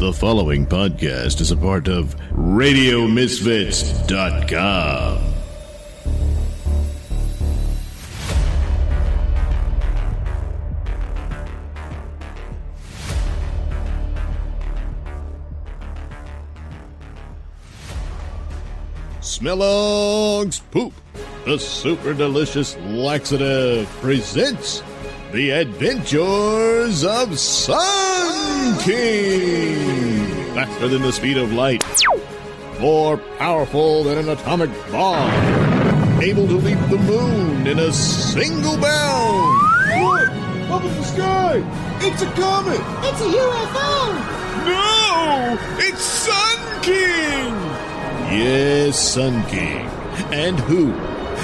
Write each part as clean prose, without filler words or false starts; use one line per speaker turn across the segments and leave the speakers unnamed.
The following podcast is a part of RadioMisfits.com. Smellog's Poop, the super delicious laxative, presents The Adventures of Sun King. Faster than the speed of light, more powerful than an atomic bomb, able to leap the moon in a single bound.
Look! Up in the sky! It's a comet!
It's a UFO!
No! It's Sun King!
Yes, Sun King. And who?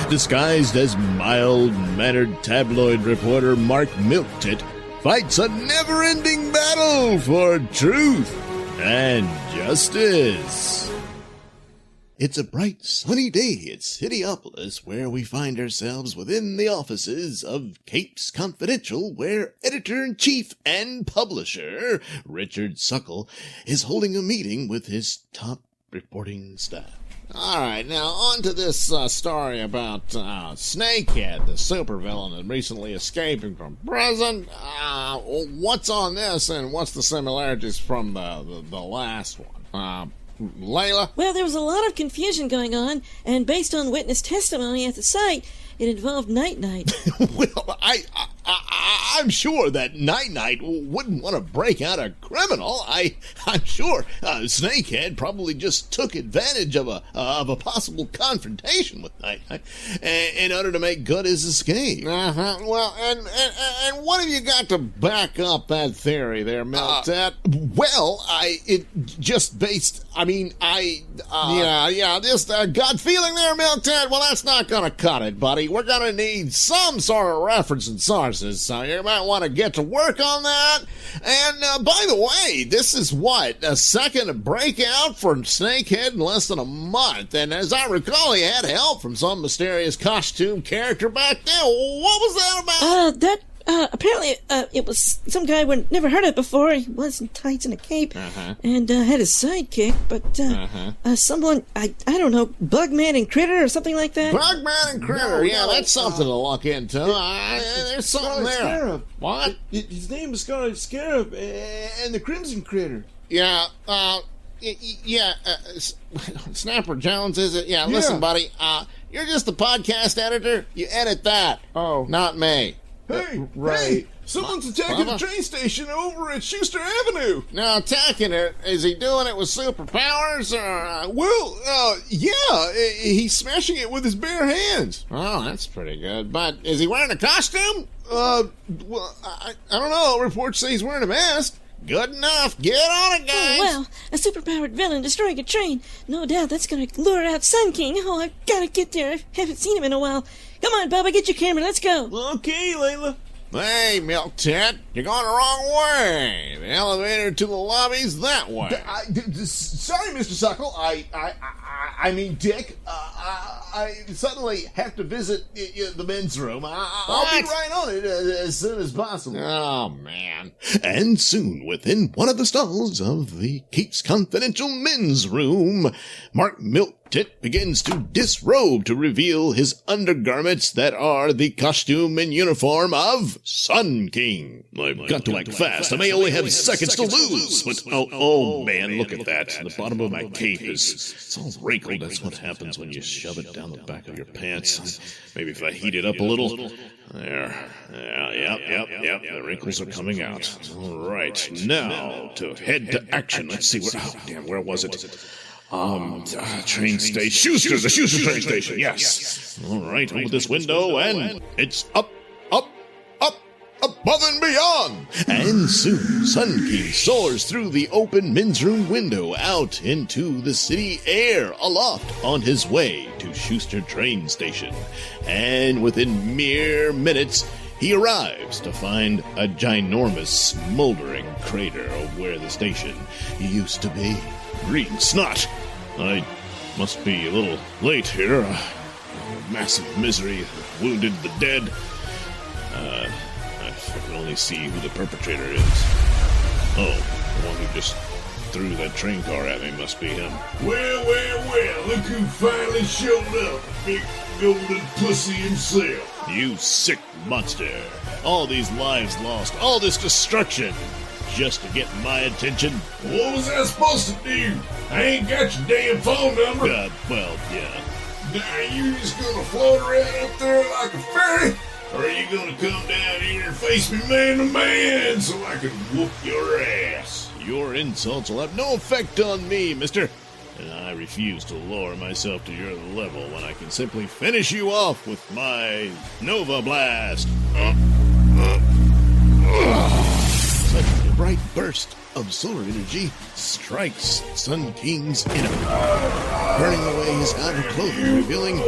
Disguised as mild-mannered tabloid reporter Mark Milktit, fights a never-ending battle for truth and justice. It's a bright, sunny day at Cityopolis, where we find ourselves within the offices of Capes Confidential, where editor-in-chief and publisher Richard Suckle is holding a meeting with his top reporting staff.
All right, now on to this story about Snakehead, the supervillain that recently escaped from prison. What's on this, and what's the similarities from the last one? Layla?
Well, there was a lot of confusion going on, and based on witness testimony at the site, it involved Night-Night.
Well, I'm sure that Night-Night wouldn't want to break out a criminal. I'm sure Snakehead probably just took advantage of a possible confrontation with Night-Night in order to make good his escape.
Well, and what have you got to back up that theory there, Miltet? This gut feeling there, Miltet. Well, that's not gonna cut it, buddy. We're gonna need some sort of reference and sources, so you might want to get to work on that. And by the way, this is a second breakout for Snakehead in less than a month. And as I recall, he had help from some mysterious costume character back then. What was that about?
Apparently, it was some guy we'd never heard of before. He was in tights and a cape, and had a sidekick, but someone, I don't know, Bugman and Critter or something like that?
Bugman and Critter, that's something to look into. There's something there.
Scarab.
What?
His name is Scarlet Scarab and the Crimson Critter.
Snapper Jones, is it? Yeah, listen, buddy, you're just the podcast editor. You edit that.
Oh.
Not me.
Hey, someone's attacking the train station over at Schuster Avenue.
Now, attacking it, is he doing it with superpowers, or?
He's smashing it with his bare hands.
Oh, that's pretty good. But is he wearing a costume?
I don't know. Reports say he's wearing a mask.
Good enough. Get on it, guys.
Oh, well, a superpowered villain destroying a train. No doubt that's going to lure out Sun King. Oh, I've got to get there. I haven't seen him in a while. Come on, Bubba, get your camera. Let's go.
Okay, Layla.
Hey, Milk Tit, you're going the wrong way. The elevator to the lobby's that way.
Sorry, Mr. Suckle. I mean, Dick. I suddenly have to visit the men's room. I'll be right on it as soon as possible.
Oh, man.
And soon, within one of the stalls of the Capes Confidential men's room, Mark Milktit begins to disrobe to reveal his undergarments that are the costume and uniform of Sun King. I've got to act fast. I may only have seconds to lose. But, oh man, look at that. The bottom of my cape it's all wrinkled. That's what happens when you shove it down the back of your pants. Maybe if I heat it up a little. There. Yep. The wrinkles are coming out. All right. Now, to head to action. Let's see where was it? Train station. The Schuster train station. Yes. All right. Open this window, and it's up, above and beyond. And soon, Sun King soars through the open men's room window out into the city air aloft on his way to Schuster train station. And within mere minutes, he arrives to find a ginormous smoldering crater of where the station used to be. Green snot! I must be a little late here. Massive misery, wounded the dead. I can only see who the perpetrator is. Oh, the one who just threw that train car at me must be him.
Well, look who finally showed up. Big golden pussy himself.
You sick monster. All these lives lost, all this destruction, just to get my attention.
What was I supposed to do? I ain't got your damn phone number.
Well, yeah.
Now, you just gonna float around up there like a fairy? Or are you gonna come down here and face me man to man so I can whoop your ass?
Your insults will have no effect on me, mister. And I refuse to lower myself to your level when I can simply finish you off with my Nova Blast. Suddenly, a bright burst of solar energy strikes Sun King's enemy, burning away his outer clothing, revealing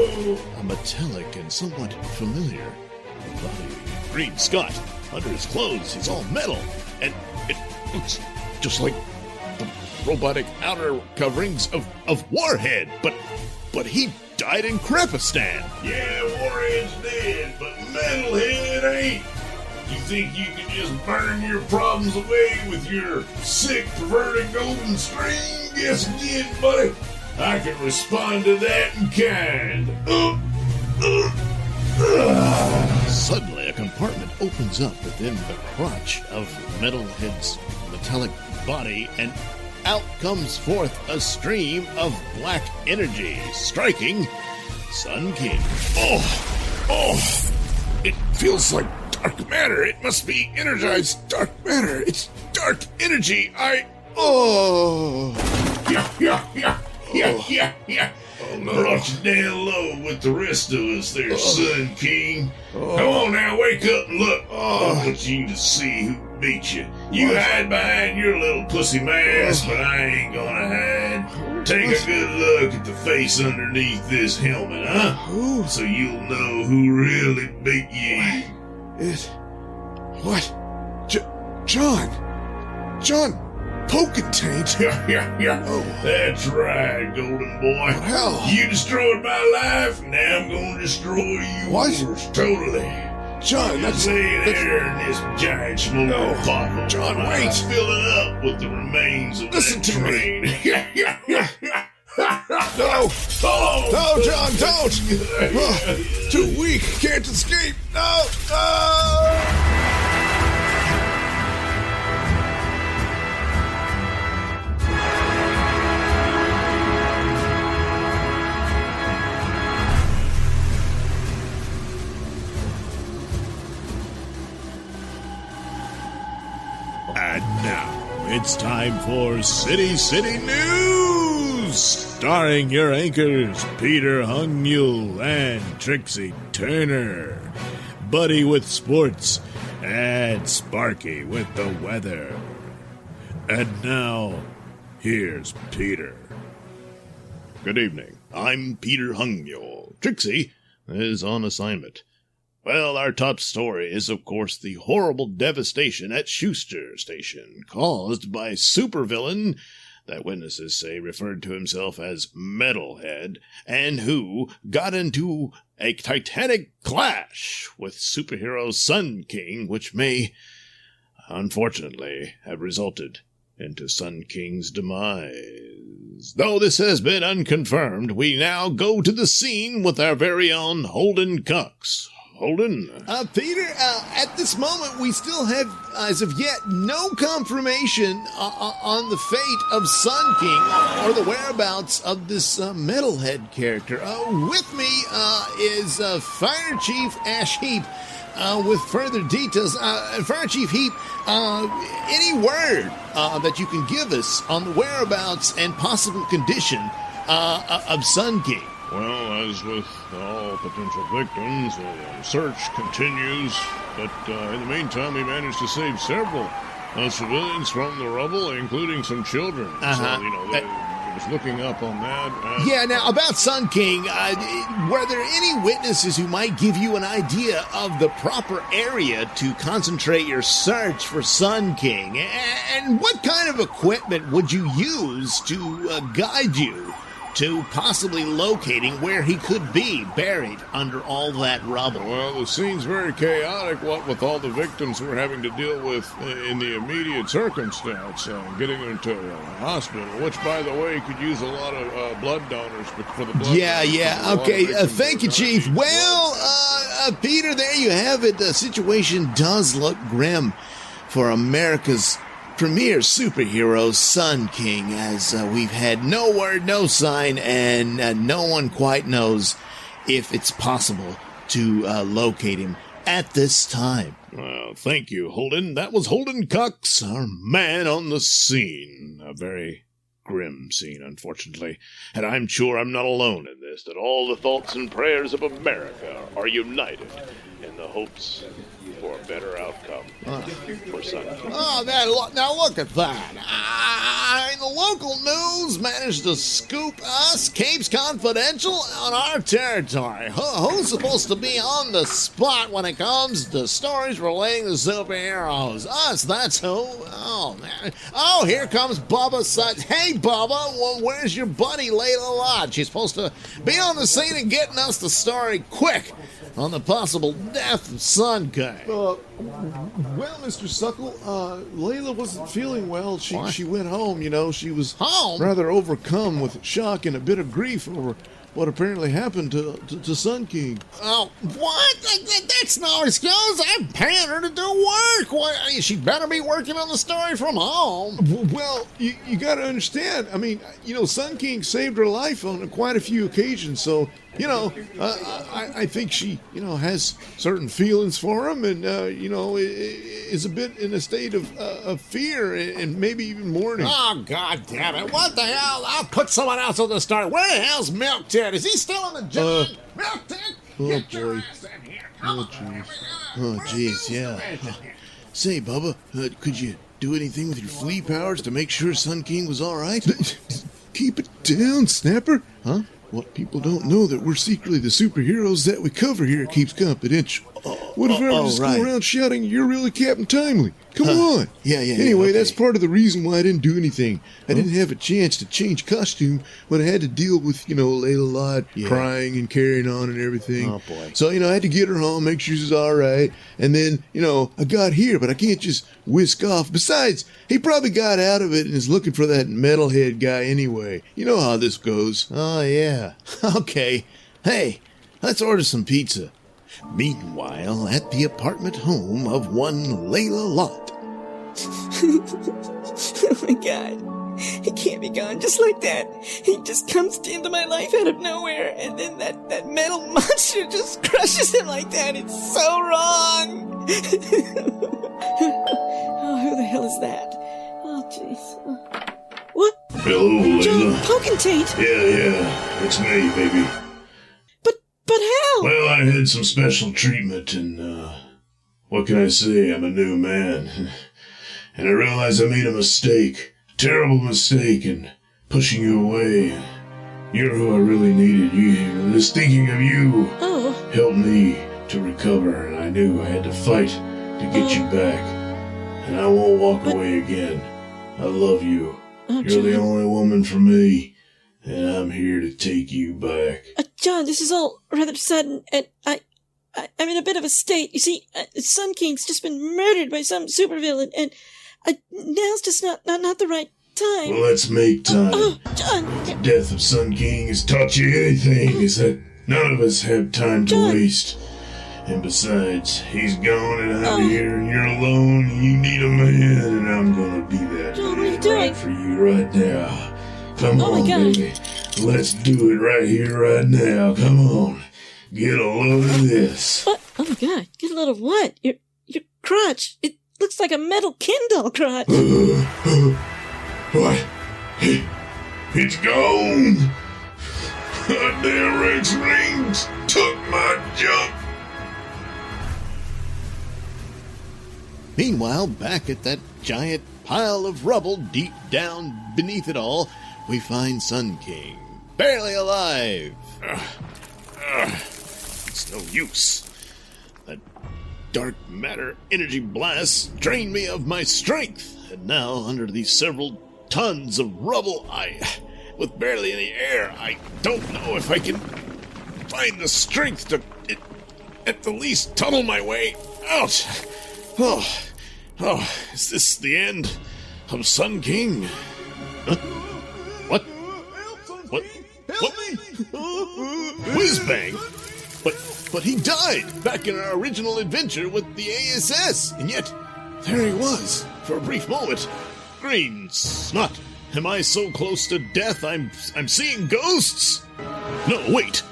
a metallic and somewhat familiar body. Green Scott, under his clothes, he's all metal, and it looks just like the robotic outer coverings of Warhead, but he died in Krepistan.
Yeah, Warhead's dead, but Metalhead ain't. You think you can just burn your problems away with your sick, perverted golden string? Guess again, buddy. I can respond to that in kind.
Suddenly, a compartment opens up within the crotch of Metalhead's metallic body, and out comes forth a stream of black energy, striking Sun King.
Oh, it feels like dark matter. It must be energized dark matter. It's dark energy. Yeah. Brought you down low with the rest of us there, Sun King. Come on now, wake up and look. I want you to see who beat you. You hide behind your little pussy mask, but I ain't gonna hide. Take a good look at the face underneath this helmet, huh? So you'll know who really beat you.
John Poke-a-taint?
Yeah. That's right, golden boy.
Hell.
You destroyed my life, now I'm gonna destroy you.
What?
Totally.
John,
Just lay there in this giant smoking pothole.
John,
while
wait.
I fill it up with the remains of
Listen
that
to me.
train.
No,
Oh,
no, John, don't! Too weak, can't escape. No!
And now, it's time for City News! Starring your anchors, Peter Hungmule and Trixie Turner, Buddy with sports, and Sparky with the weather. And now, here's Peter. Good evening. I'm Peter Hungmule. Trixie is on assignment. Well, our top story is, of course, the horrible devastation at Schuster Station, caused by supervillain that witnesses say referred to himself as Metalhead, and who got into a titanic clash with superhero Sun King, which may, unfortunately, have resulted into Sun King's demise. Though this has been unconfirmed, we now go to the scene with our very own Holden Cox. Holden?
Peter, at this moment, we still have, as of yet, no confirmation on the fate of Sun King or the whereabouts of this Metalhead character. With me is Fire Chief Ash Heap with further details. Fire Chief Heap, any word that you can give us on the whereabouts and possible condition of Sun King?
Well, as with all potential victims, search continues, but in the meantime, we managed to save several civilians from the rubble, including some children. So, it was looking up on that.
Yeah, now, about Sun King, were there any witnesses who might give you an idea of the proper area to concentrate your search for Sun King? And what kind of equipment would you use to guide you to possibly locating where he could be buried under all that rubble.
Well, the scene's very chaotic, what with all the victims we're having to deal with in the immediate circumstance, getting them to a hospital, which, by the way, could use a lot of blood donors for the blood.
Yeah. Okay, thank you, Chief. Well, Peter, there you have it. The situation does look grim for America's premier superhero, Sun King, as we've had no word, no sign, and no one quite knows if it's possible to locate him at this time.
Well, thank you, Holden. That was Holden Cox, our man on the scene. A very grim scene, unfortunately. And I'm sure I'm not alone in this, that all the thoughts and prayers of America are united in the hopes for a better outcome for Sun King.
Oh, now look at that. The local news managed to scoop us, Capes Confidential, on our territory. Who's supposed to be on the spot when it comes to stories relating to superheroes? Us, that's who. Oh, man. Oh, here comes Bubba Sutton. Hey, Bubba, well, where's your buddy Layla Lodge? She's supposed to be on the scene and getting us the story quick on the possible death of Sun King.
Well, Mr. Suckle, Layla wasn't feeling well. She went home, She was
Home?
rather overcome with shock and a bit of grief over what apparently happened to Sun King.
Oh, what? That's no excuse. I'm paying her to do work. She better be working on the story from home.
Well, you got to understand. I mean, Sun King saved her life on quite a few occasions, so I think she, has certain feelings for him, and is a bit in a state of fear and maybe even mourning.
Oh, God damn it! What the hell? I'll put someone else on the story. Where the hell's Milk Tit? Is he still in the job? Milk Tit, get your
boy.
ass in here. Come on.
Oh, jeez, yeah. Say, Bubba, could you do anything with your flea powers to make sure Sun King was all right? Keep it down, Snapper. Huh? What people don't know that we're secretly the superheroes that we cover here at Keeps Confidential. What if I ever just go around shouting, "You're really Captain Timely"? Come on.
Yeah.
Anyway,
okay.
that's part of the reason why I didn't do anything. I didn't have a chance to change costume when I had to deal with, Layla Lott crying and carrying on and everything.
Oh, boy.
So, I had to get her home, make sure she's all right. And then, I got here, but I can't just whisk off. Besides, he probably got out of it and is looking for that metalhead guy anyway. You know how this goes.
Oh, yeah. Okay. Hey, let's order some pizza. Meanwhile, at the apartment home of one Layla Lott.
Oh my God. He can't be gone just like that. He just comes into my life out of nowhere, and then that metal monster just crushes him like that. It's so wrong. Oh, who the hell is that? Oh, jeez. What?
Hello,
John
Layla.
Potentate?
Yeah, it's me, baby.
But how?
Well, I had some special treatment, and, what can I say? I'm a new man. And I realized I made a mistake. A terrible mistake in pushing you away. You're who I really needed. Just thinking of you helped me to recover, and I knew I had to fight to get you back. And I won't walk away again. I love you. You're the only woman for me, and I'm here to take you back.
John, this is all rather sudden, and I'm in a bit of a state. You see, Sun King's just been murdered by some supervillain, and now's just not the right time.
Well, let's make time.
Oh, John!
The death of Sun King has taught you anything, is that none of us have time to waste. And besides, he's gone and I'm here and you're alone and you need a man and I'm gonna be that
John,
man
what are you doing?
right for you right now. Come
Oh, my
on,
God.
baby. Let's do it right here, right now. Come on. Get a load of this.
What? Oh my God! Get a load of what? Your crotch. It looks like a metal Ken doll crotch.
What? It's gone. Damn Rex rings took my junk.
Meanwhile, back at that giant pile of rubble deep down beneath it all, we find Sun King, barely alive.
It's no use. That dark matter energy blast drained me of my strength, and now under these several tons of rubble, I
with barely any air. I don't know if I can find the strength to, at the least, tunnel my way out. Oh, is this the end of Sun King? Huh? What? Whiz bang!
But he died back in our original adventure with the ASS, and yet there he was for a brief moment.
Green snot. Am I so close to death I'm seeing ghosts? No, wait.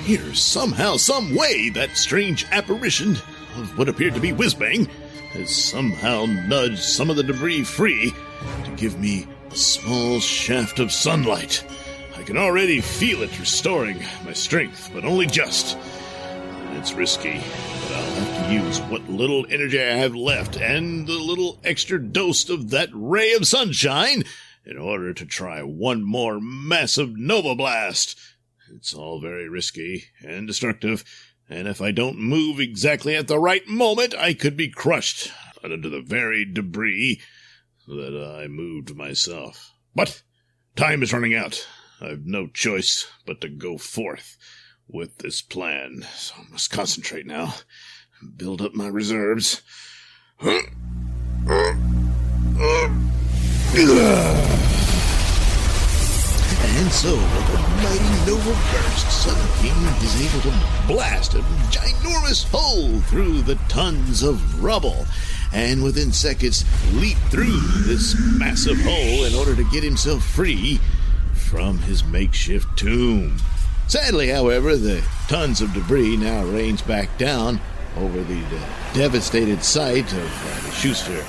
Here, somehow, some way, that strange apparition of what appeared to be Whizbang has somehow nudged some of the debris free to give me a small shaft of sunlight. I can already feel it restoring my strength, but only just. It's risky, but I'll have to use what little energy I have left and the little extra dose of that ray of sunshine in order to try one more massive Nova Blast. It's all very risky and destructive, and if I don't move exactly at the right moment, I could be crushed under the very debris that I moved myself. But time is running out. I've no choice but to go forth with this plan, so I must concentrate now and build up my reserves.
And so, with a mighty Nova burst, Sun King is able to blast a ginormous hole through the tons of rubble, and within seconds leap through this massive hole in order to get himself free from his makeshift tomb. Sadly, however, the tons of debris now rains back down over the devastated site of the Schuster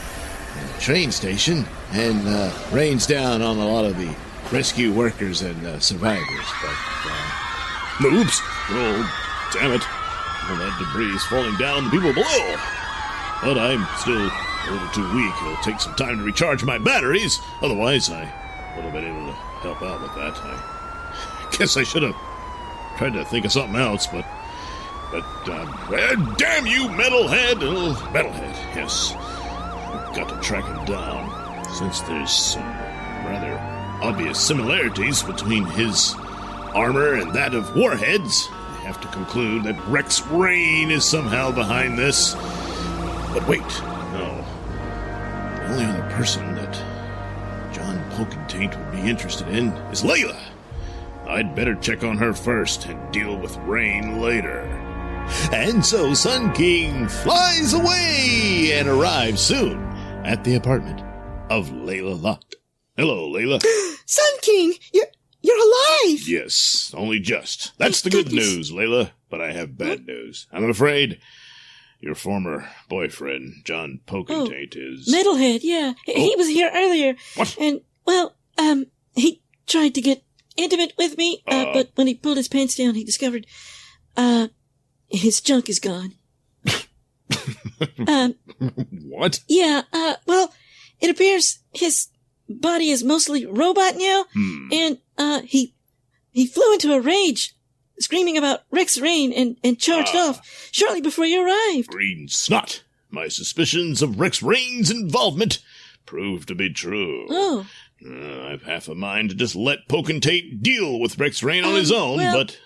train station and rains down on a lot of the rescue workers and survivors. But,
Oops! Oh, damn it. All that debris is falling down on the people below. But I'm still a little too weak. It'll take some time to recharge my batteries. Otherwise, I would have been able to help out with that. I guess I should have tried to think of something else, but damn you, Metalhead! Metalhead, yes. I've got to track him down, since there's some rather obvious similarities between his armor and that of Warhead's. I have to conclude that Rex Rain is somehow behind this. But wait, no. The only other person that John Polkentaint would be interested in is Layla. I'd better check on her first and deal with Rain later.
And so Sun King flies away and arrives soon at the apartment of Layla Locke.
Hello, Layla.
Sun King, you're alive!
Yes, only just. That's the good news, Layla. But I have bad news. I'm afraid your former boyfriend, John Polkentaint, is...
Metalhead, yeah. He was here earlier.
What?
And, well, he tried to get intimate with me, but when he pulled his pants down, he discovered, his junk is gone.
What?
Yeah, well, it appears his body is mostly robot now, and, he flew into a rage, screaming about Rex Rain and charged off shortly before you arrived.
Green snot. My suspicions of Rex Rain's involvement proved to be true.
Oh.
I've half a mind to just let Polkentaint deal with Rex Rain on his own, but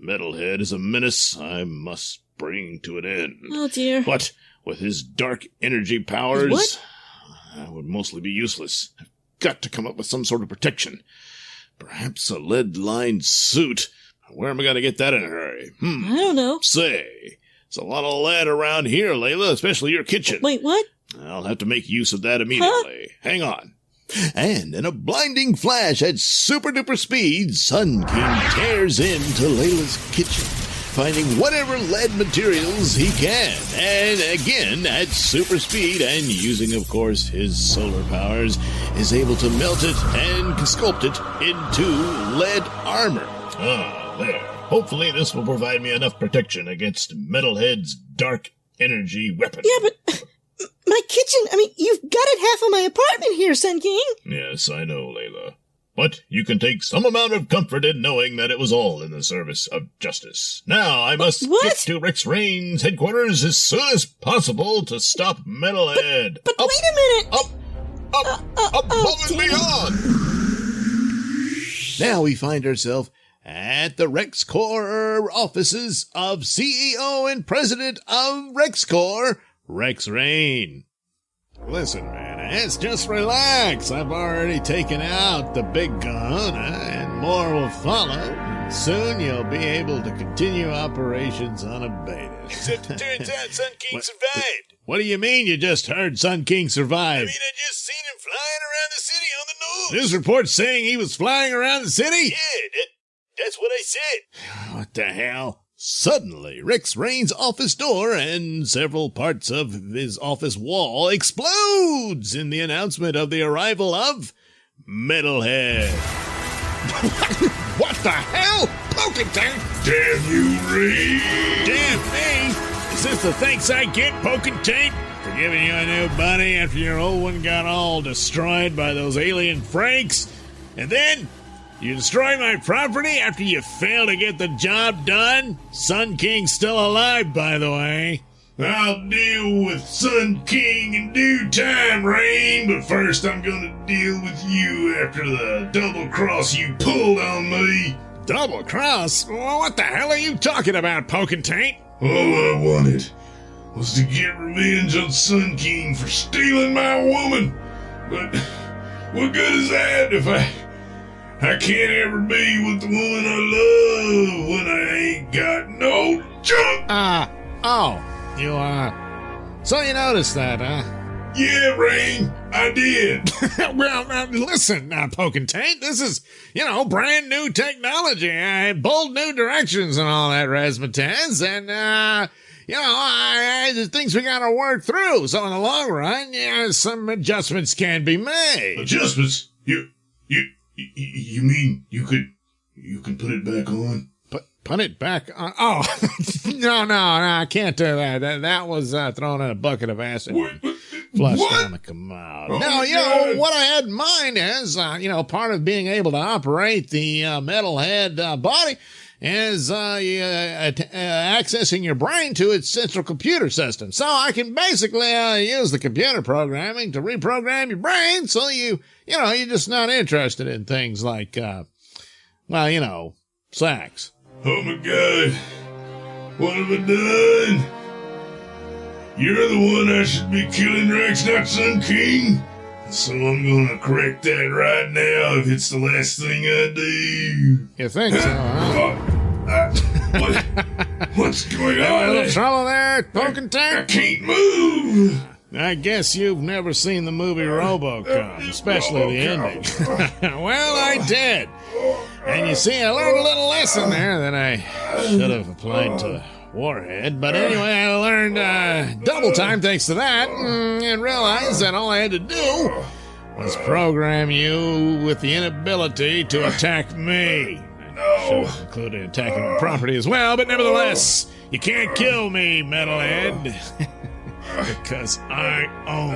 Metalhead is a menace I must bring to an end.
Oh, dear.
But with his dark energy powers,
what?
I would mostly be useless. I've got to come up with some sort of protection. Perhaps a lead-lined suit. Where am I going to get that in a hurry?
I don't know.
Say, there's a lot of lead around here, Layla, especially your kitchen.
Wait, what?
I'll have to make use of that immediately. Hang on.
And in a blinding flash at super-duper speed, Sun King tears into Layla's kitchen, finding whatever lead materials he can, and again, at super speed, and using, of course, his solar powers, is able to melt it and sculpt it into lead armor.
There. Hopefully this will provide me enough protection against Metalhead's dark energy weapon.
Yeah, but my kitchen, you've gutted half of my apartment here, Sun King.
Yes, I know, Layla. But you can take some amount of comfort in knowing that it was all in the service of justice. Now I must get to Rex Rain's headquarters as soon as possible to stop Metalhead.
But wait a minute!
Up, above and beyond!
Now we find ourselves at the RexCorp offices of CEO and President of RexCorp, Rex Rain. Listen, man, just relax. I've already taken out the big kahuna, and more will follow. And soon you'll be able to continue operations unabated.
Except it turns out Sun King survived.
What do you mean you just heard Sun King
I
survived?
mean, I just seen him flying around the city on the news.
News reports saying he was flying around the city?
Yeah, that's what I said.
What the hell? Suddenly, Rex Rain's office door and several parts of his office wall explodes in the announcement of the arrival of Metalhead. What the hell? Poking tank?
Damn you, Ray!
Damn me! Is this the thanks I get, Poking Tank? For giving you a new buddy after your old one got all destroyed by those alien Franks? And then you destroy my property after you fail to get the job done? Sun King's still alive, by the way.
I'll deal with Sun King in due time, Rain, but first I'm gonna deal with you after the double cross you pulled on me.
Double cross? What the hell are you talking about, Poking Tank?
All I wanted was to get revenge on Sun King for stealing my woman. But what good is that if I can't ever be with the woman I love when I ain't got no junk?
So you noticed that, huh?
Yeah, Rain, I did.
Well, now, listen, Poking Tank, this is, brand new technology, bold new directions and all that razzmatazz, and, there's things we gotta work through, so in the long run, some adjustments can be made.
Adjustments? You mean you can put it back on?
Put it back on? Oh, no, I can't do that. That was thrown in a bucket of acid. Flushed down the commode.
Oh,
No, what I had in mind is, part of being able to operate the metalhead body is accessing your brain to its central computer system. So I can basically use the computer programming to reprogram your brain so you're just not interested in things like, sex.
Oh my God. What have I done? You're the one I should be killing, Rex, not Sun King. So I'm gonna correct that right now if it's the last thing I do.
You think so, huh?
What's going
A
on?
little trouble there, Poking
I
Tank?
can't move.
I guess you've never seen the movie RoboCop, especially the ending. Well, I did. And you see, I learned a little lesson there that I should have applied to Warhead. But anyway, I learned double time thanks to that, and realized that all I had to do was program you with the inability to attack me. Should have included attacking my property as well, but nevertheless, you can't kill me, Metalhead. Because I own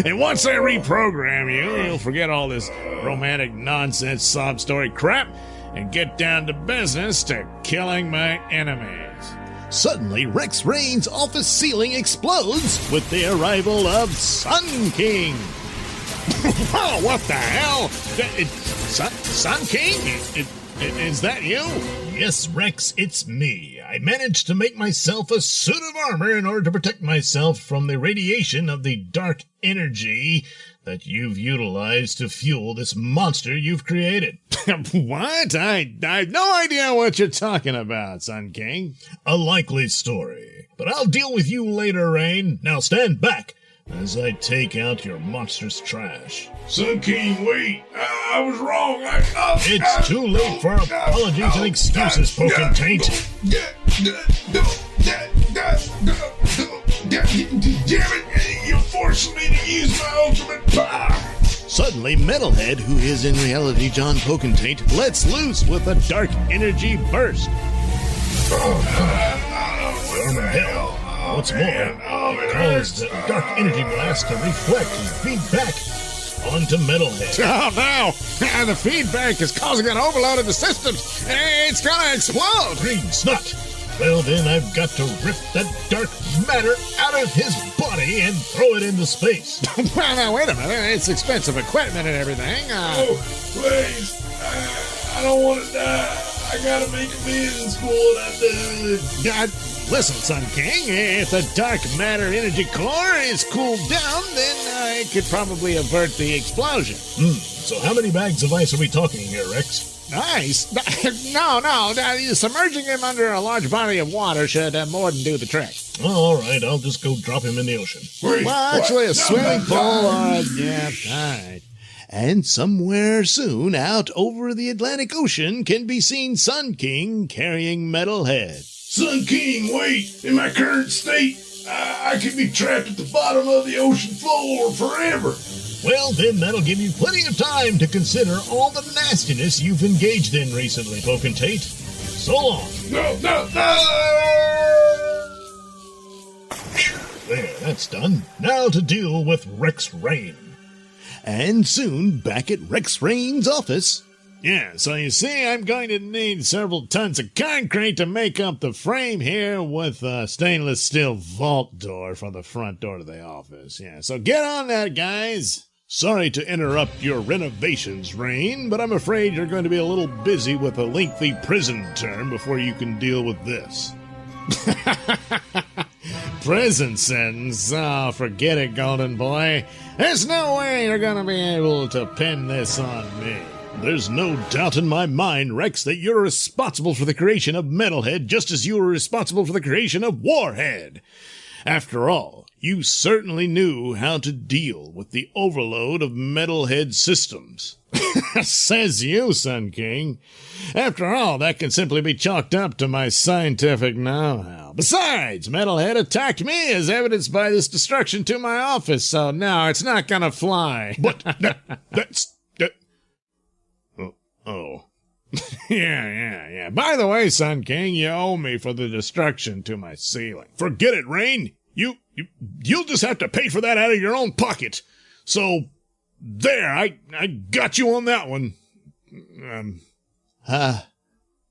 you. And once I reprogram you, you'll forget all this romantic nonsense sob story crap and get down to business to killing my enemies. Suddenly, Rex Rain's office ceiling explodes with the arrival of Sun King. Whoa, what the hell? Sun King? Is that you? Yes, Rex, it's me. I managed to make myself a suit of armor in order to protect myself from the radiation of the dark energy that you've utilized to fuel this monster you've created. What? I have no idea what you're talking about, Sun King. A likely story. But I'll deal with you later, Rain. Now stand back as I take out your monstrous trash.
Sun King, wait. I was wrong.
It's too late for apologies and excuses, Poking Taint.
Damn it, you're forcing me to use my ultimate power.
Suddenly, Metalhead, who is in reality John Pokentate, lets loose with a dark energy burst.
Hell.
What's more, it caused the dark energy blast to reflect and feed back onto Metalhead. Oh no! The feedback is causing an overload of the systems. It's gonna explode! Green Snot!
Well, then I've got to rip that dark matter out of his body and throw it into space.
Well, now, wait a minute. It's expensive equipment and everything.
Oh, please. I don't want to die. I gotta make a bid in school and I'm done.
Listen, Sun King, if the dark matter energy core is cooled down, then it could probably avert the explosion.
So how many bags of ice are we talking here, Rex?
Ice? No. Submerging him under a large body of water should more than do the trick.
Oh, all right, I'll just go drop him in the ocean.
Wait,
Well, actually, a
what?
swimming
No,
pool
no.
or... Yeah, all right.
And somewhere soon, out over the Atlantic Ocean, can be seen Sun King carrying Metalhead.
Sun King, wait. In my current state, I could be trapped at the bottom of the ocean floor forever.
Well, then that'll give you plenty of time to consider all the nastiness you've engaged in recently, Potentate. So long.
No.
There, that's done. Now to deal with Rex Rain.
And soon, back at Rex Rain's office,
Yeah, so you see, I'm going to need several tons of concrete to make up the frame here with a stainless steel vault door for the front door to the office. Yeah, so get on that, guys. Sorry to interrupt your renovations, Rain, but I'm afraid you're going to be a little busy with a lengthy prison term before you can deal with this. Prison sentence? Oh, forget it, Golden Boy. There's no way you're going to be able to pin this on me. There's no doubt in my mind, Rex, that you're responsible for the creation of Metalhead just as you were responsible for the creation of Warhead. After all, you certainly knew how to deal with the overload of Metalhead systems. Says you, Sun King. After all, that can simply be chalked up to my scientific know-how. Besides, Metalhead attacked me as evidenced by this destruction to my office, so no, it's not gonna fly.
but that's...
Oh. Yeah. By the way, Sun King, you owe me for the destruction to my ceiling.
Forget it, Rain. You'll just have to pay for that out of your own pocket. So, there, I got you on that one.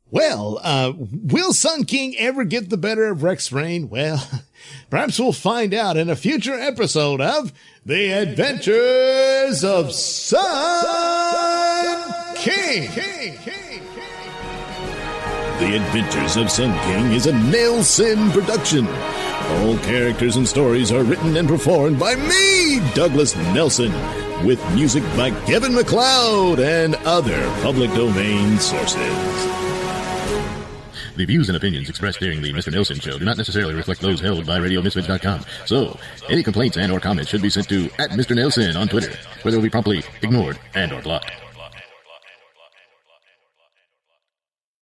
Will Sun King ever get the better of Rex Rain? Well, perhaps we'll find out in a future episode of The Adventures of Sun King. The Adventures of Sun King is a Nailsin production. All characters and stories are written and performed by me, Douglas Nelson, with music by Kevin MacLeod and other public domain sources.
The views and opinions expressed during the Mr. Nailsin Show do not necessarily reflect those held by RadioMisfits.com. So, any complaints and or comments should be sent to @Mr. Nailsin on Twitter, where they will be promptly ignored and or blocked.